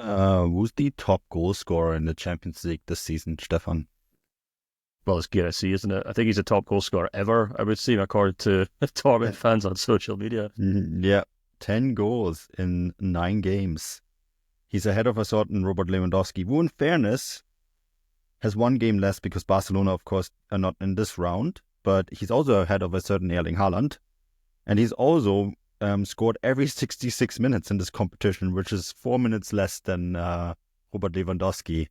Who's the top goal scorer in the Champions League this season, Stefan? Well, it's Guirassy, isn't it? I think he's the top goal scorer ever, I would say, according to Dortmund fans on social media. Yeah, 10 goals in 9 games. He's ahead of a certain Robert Lewandowski, who in fairness has 1 game less because Barcelona, of course, are not in this round, but he's also ahead of a certain Erling Haaland. And he's also scored every 66 minutes in this competition, which is 4 minutes less than Robert Lewandowski.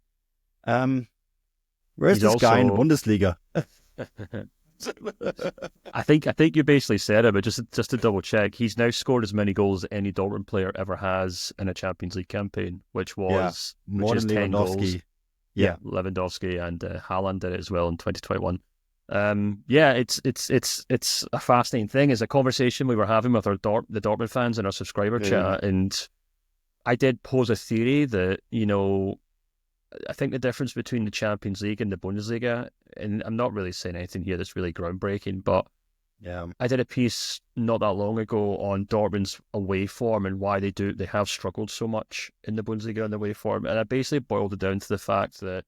Where's He's this guy in the also, Bundesliga? I think you basically said it, but just to double check, he's now scored as many goals as any Dortmund player ever has in a Champions League campaign, which Yeah, more is than 10 goals. Lewandowski. Yeah, Yeah. Lewandowski and Haaland did it as well in 2021. Yeah, it's a fascinating thing. It's a conversation we were having with the Dortmund fans in our subscriber Yeah. chat, and I did pose a theory that I think the difference between the Champions League and the Bundesliga, and I'm not really saying anything here that's really groundbreaking, but Yeah. I did a piece not that long ago on Dortmund's away form and why they have struggled so much in the Bundesliga and the away form, and I basically boiled it down to the fact that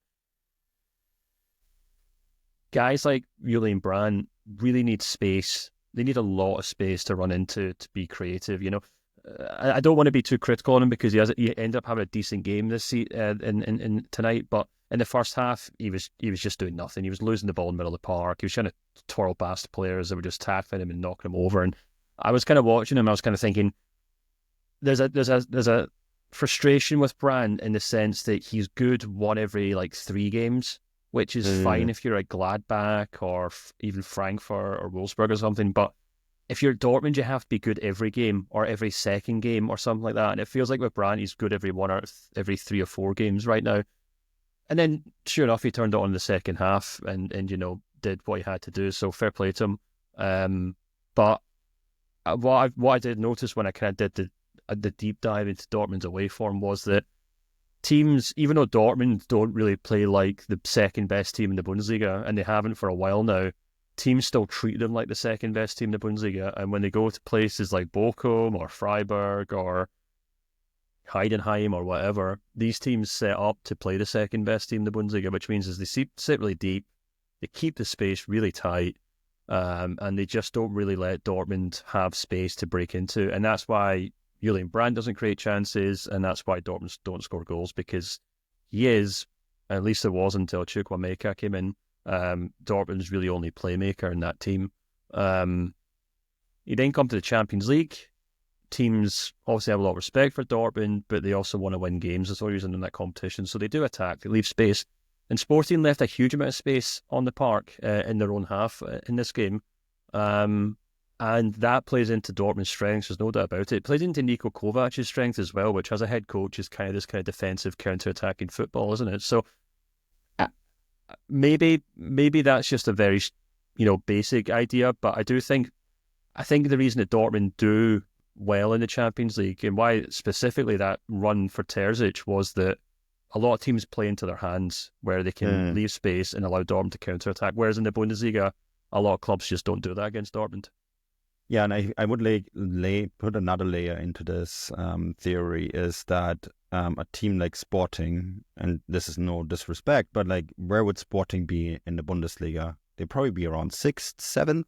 guys like Julian Brandt really need space. They need a lot of space to run into to be creative. I don't want to be too critical on him because he ended up having a decent game in tonight, but in the first half he was just doing nothing. He was losing the ball in the middle of the park. He was trying to twirl past players that were just tackling him and knocking him over. And I was kind of watching him. I was kind of thinking, there's a frustration with Brandt in the sense that he's good one every like 3 games, which is fine if you're at Gladbach or even Frankfurt or Wolfsburg or something. But if you're Dortmund, you have to be good every game or every second game or something like that. And it feels like with Brandt, he's good every every 3 or 4 games right now. And then, sure enough, he turned it on in the second half and did what he had to do. So fair play to him. But what I did notice when I kind of did the deep dive into Dortmund's away form was that teams, even though Dortmund don't really play like the second best team in the Bundesliga, and they haven't for a while now, teams still treat them like the second best team in the Bundesliga. And when they go to places like Bochum or Freiburg or Heidenheim or whatever, these teams set up to play the second best team in the Bundesliga, which means is they sit really deep, they keep the space really tight, and they just don't really let Dortmund have space to break into. And that's why Julian Brandt doesn't create chances, and that's why Dortmund don't score goals, because he is, at least it was until Chukwuemeka came in, Dortmund's really only playmaker in that team. He then come to the Champions League. Teams obviously have a lot of respect for Dortmund, but they also want to win games. That's all reason in that competition. So they do attack, they leave space. And Sporting left a huge amount of space on the park in their own half in this game. And that plays into Dortmund's strengths, there's no doubt about it. It plays into Niko Kovac's strength as well, which as a head coach is kind of this kind of defensive counter-attacking football, isn't it? So maybe that's just a very basic idea, but I think the reason that Dortmund do well in the Champions League and why specifically that run for Terzic was that a lot of teams play into their hands where they can leave space and allow Dortmund to counter-attack, whereas in the Bundesliga a lot of clubs just don't do that against Dortmund. Yeah, and I would put another layer into this theory is that a team like Sporting, and this is no disrespect, but like where would Sporting be in the Bundesliga? They'd probably be around 6th, 7th,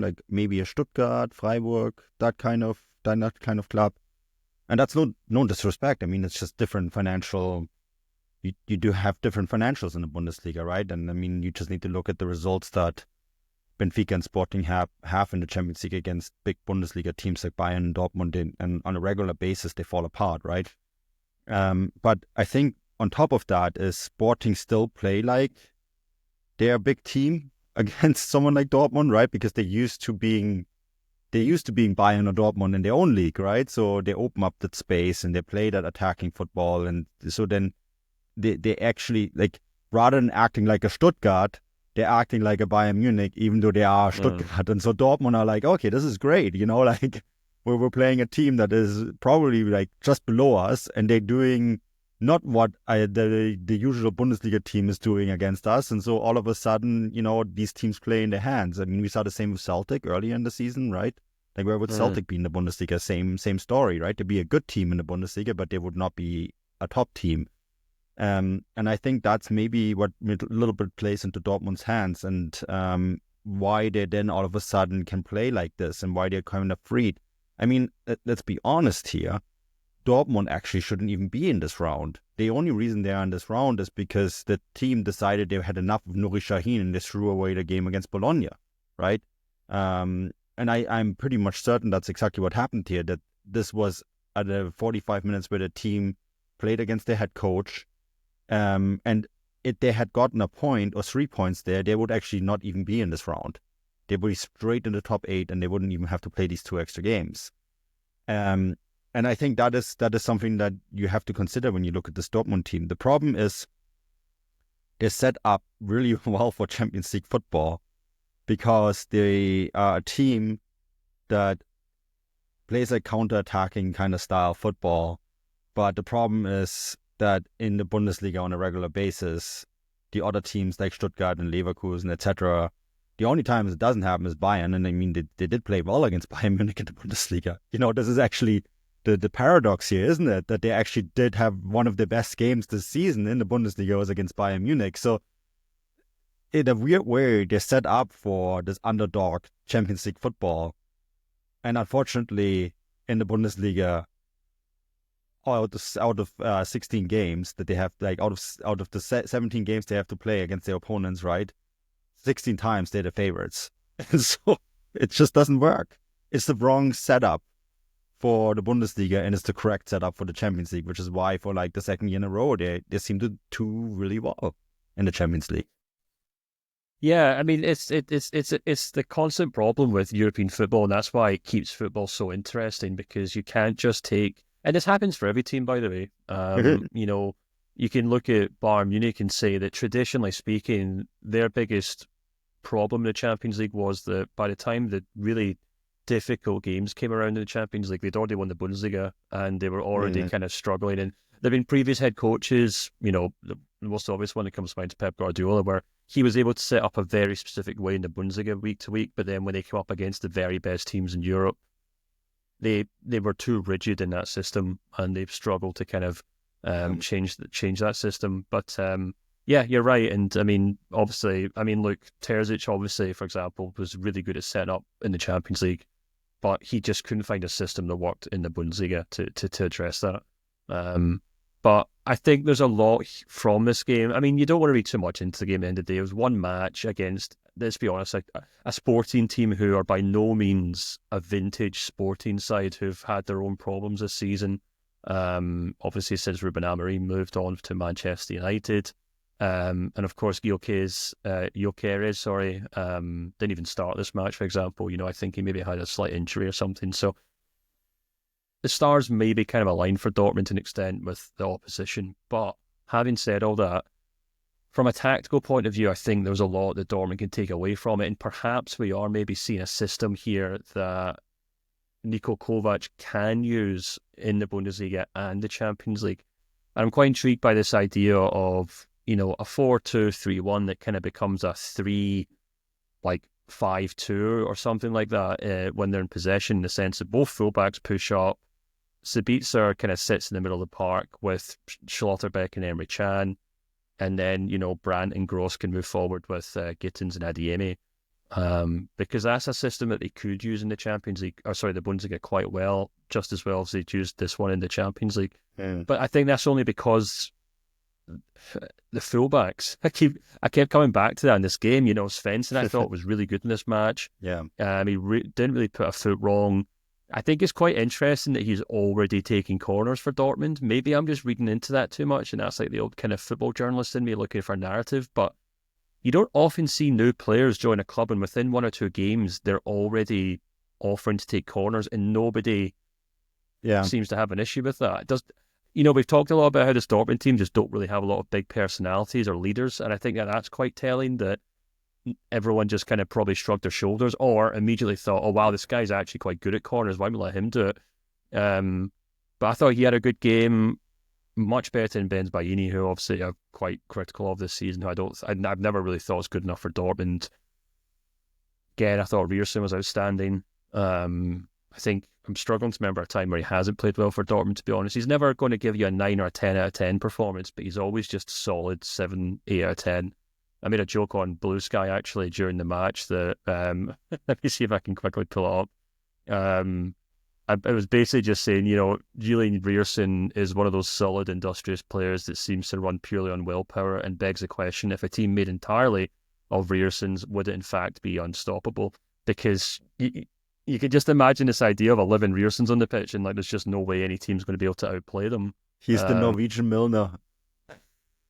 like maybe a Stuttgart, Freiburg, that kind of club. And that's no disrespect. I mean, it's just different financial. You do have different financials in the Bundesliga, right? And I mean, you just need to look at the results that Benfica and Sporting have in the Champions League against big Bundesliga teams like Bayern and Dortmund, and on a regular basis they fall apart, right? But I think on top of that is Sporting still play like they're a big team against someone like Dortmund, right? Because they're used to being Bayern or Dortmund in their own league, right? So they open up that space and they play that attacking football, and so then they actually, like, rather than acting like a Stuttgart, they're acting like a Bayern Munich, even though they are Stuttgart. And so Dortmund are like, okay, this is great, like we're playing a team that is probably like just below us, and they're doing not what the usual Bundesliga team is doing against us. And so all of a sudden, these teams play in their hands. I mean, we saw the same with Celtic earlier in the season, right? Like, where would Celtic be in the Bundesliga? Same story, right? They'd be a good team in the Bundesliga, but they would not be a top team. And I think that's maybe what a little bit plays into Dortmund's hands, and why they then all of a sudden can play like this, and why they're kind of freed. I mean, let's be honest here. Dortmund actually shouldn't even be in this round. The only reason they are in this round is because the team decided they had enough of Nuri Sahin and they threw away the game against Bologna, right? And I'm pretty much certain that's exactly what happened here, that this was at the 45 minutes where the team played against their head coach, and if they had gotten a point or 3 points there, they would actually not even be in this round. They would be straight in the top 8, and they wouldn't even have to play these 2 extra games. And I think that is something that you have to consider when you look at this Dortmund team. The problem is they're set up really well for Champions League football, because they are a team that plays a counter-attacking kind of style football. But the problem is that in the Bundesliga on a regular basis, the other teams like Stuttgart and Leverkusen, etc., the only times it doesn't happen is Bayern. And I mean, they did play well against Bayern Munich in the Bundesliga. This is actually the paradox here, isn't it? That they actually did have one of the best games this season in the Bundesliga was against Bayern Munich. So in a weird way, they're set up for this underdog Champions League football. And unfortunately, in the Bundesliga, out of 16 games that they have, like out of the 17 games they have to play against their opponents, right? 16 times they're the favorites. And so it just doesn't work. It's the wrong setup for the Bundesliga, and it's the correct setup for the Champions League, which is why for like the second year in a row, they seem to do really well in the Champions League. Yeah, I mean, it's the constant problem with European football, and that's why it keeps football so interesting, because you can't just take, and this happens for every team, by the way. You can look at Bayern Munich and say that traditionally speaking, their biggest problem in the Champions League was that by the time the really difficult games came around in the Champions League, they'd already won the Bundesliga and they were already kind of struggling. And there have been previous head coaches, the most obvious one that comes to mind is Pep Guardiola, where he was able to set up a very specific way in the Bundesliga week to week, but then when they came up against the very best teams in Europe, they were too rigid in that system, and they've struggled to kind of change that system. But yeah, you're right. And I mean, obviously, look, Terzic, obviously, for example, was really good at setting up in the Champions League, but he just couldn't find a system that worked in the Bundesliga to address that. But I think there's a lot from this game. I mean, you don't want to read too much into the game at the end of the day. It was one match against, let's be honest, a Sporting team who are by no means a vintage Sporting side, who've had their own problems this season. Obviously, since Ruben Amorim moved on to Manchester United. And of course, Gyökeres, didn't even start this match, for example. I think he maybe had a slight injury or something. So the stars may be kind of aligned for Dortmund to an extent with the opposition. But having said all that, from a tactical point of view, I think there's a lot that Dortmund can take away from it. And perhaps we are maybe seeing a system here that Niko Kovac can use in the Bundesliga and the Champions League. And I'm quite intrigued by this idea of, a 4-2-3-1 that kind of becomes a 3-5-2 or something like that when they're in possession, in the sense that both fullbacks push up. Sabitzer kind of sits in the middle of the park with Schlotterbeck and Emre Can, and then, Brandt and Gross can move forward with Gittins and Adeyemi. Because that's a system that they could use in the Champions League, the Bundesliga quite well, just as well as they'd used this one in the Champions League. Yeah. But I think that's only because the fullbacks, I kept coming back to that in this game. Svensson, I thought was really good in this match. Yeah, he didn't really put a foot wrong. I think it's quite interesting that he's already taking corners for Dortmund. Maybe I'm just reading into that too much, and that's like the old kind of football journalist in me looking for a narrative. But you don't often see new players join a club and within 1 or 2 games they're already offering to take corners, and nobody seems to have an issue with that. We've talked a lot about how this Dortmund team just don't really have a lot of big personalities or leaders, and I think that's quite telling, that everyone just kind of probably shrugged their shoulders or immediately thought, oh wow, this guy's actually quite good at corners, why don't we let him do it? But I thought he had a good game, much better than Benz Baini, who obviously I'm quite critical of this season, who I've never really thought was good enough for Dortmund. Again, I thought Rierson was outstanding. I think I'm struggling to remember a time where he hasn't played well for Dortmund, to be honest. He's never going to give you a 9 or a 10 out of 10 performance, but he's always just solid 7, 8 out of 10. I made a joke on Blue Sky actually during the match that, let me see if I can quickly pull it up. I was basically just saying, Julian Ryerson is one of those solid, industrious players that seems to run purely on willpower and begs the question, if a team made entirely of Ryersons, would it in fact be unstoppable? Because you could just imagine this idea of 11 Ryersons on the pitch and there's just no way any team's going to be able to outplay them. He's the Norwegian Milner.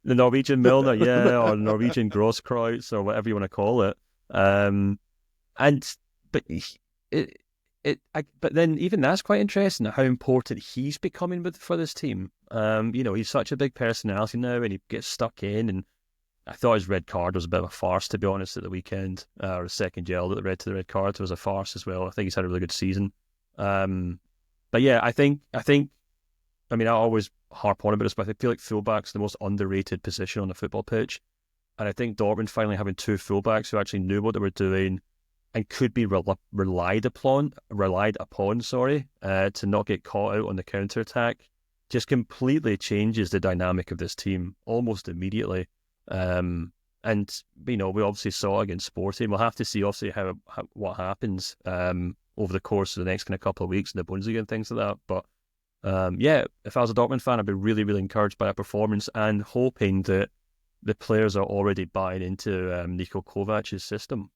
The Norwegian Milner, yeah, or Norwegian Grosskreutz, or whatever you want to call it. But then even that's quite interesting, how important he's becoming for this team. He's such a big personality now, and he gets stuck in. And I thought his red card was a bit of a farce, to be honest, at the weekend. Or the second yellow that led to the red card was a farce as well. I think he's had a really good season. But yeah, I think. I always harp on about this, but I feel like fullback's the most underrated position on the football pitch. And I think Dortmund finally having 2 fullbacks who actually knew what they were doing and could be relied upon, to not get caught out on the counter-attack, just completely changes the dynamic of this team almost immediately. And we obviously saw it against Sporting. We'll have to see obviously what happens over the course of the next kind of couple of weeks in the Bundesliga and things like that. But if I was a Dortmund fan, I'd be really, really encouraged by that performance and hoping that the players are already buying into Niko Kovac's system.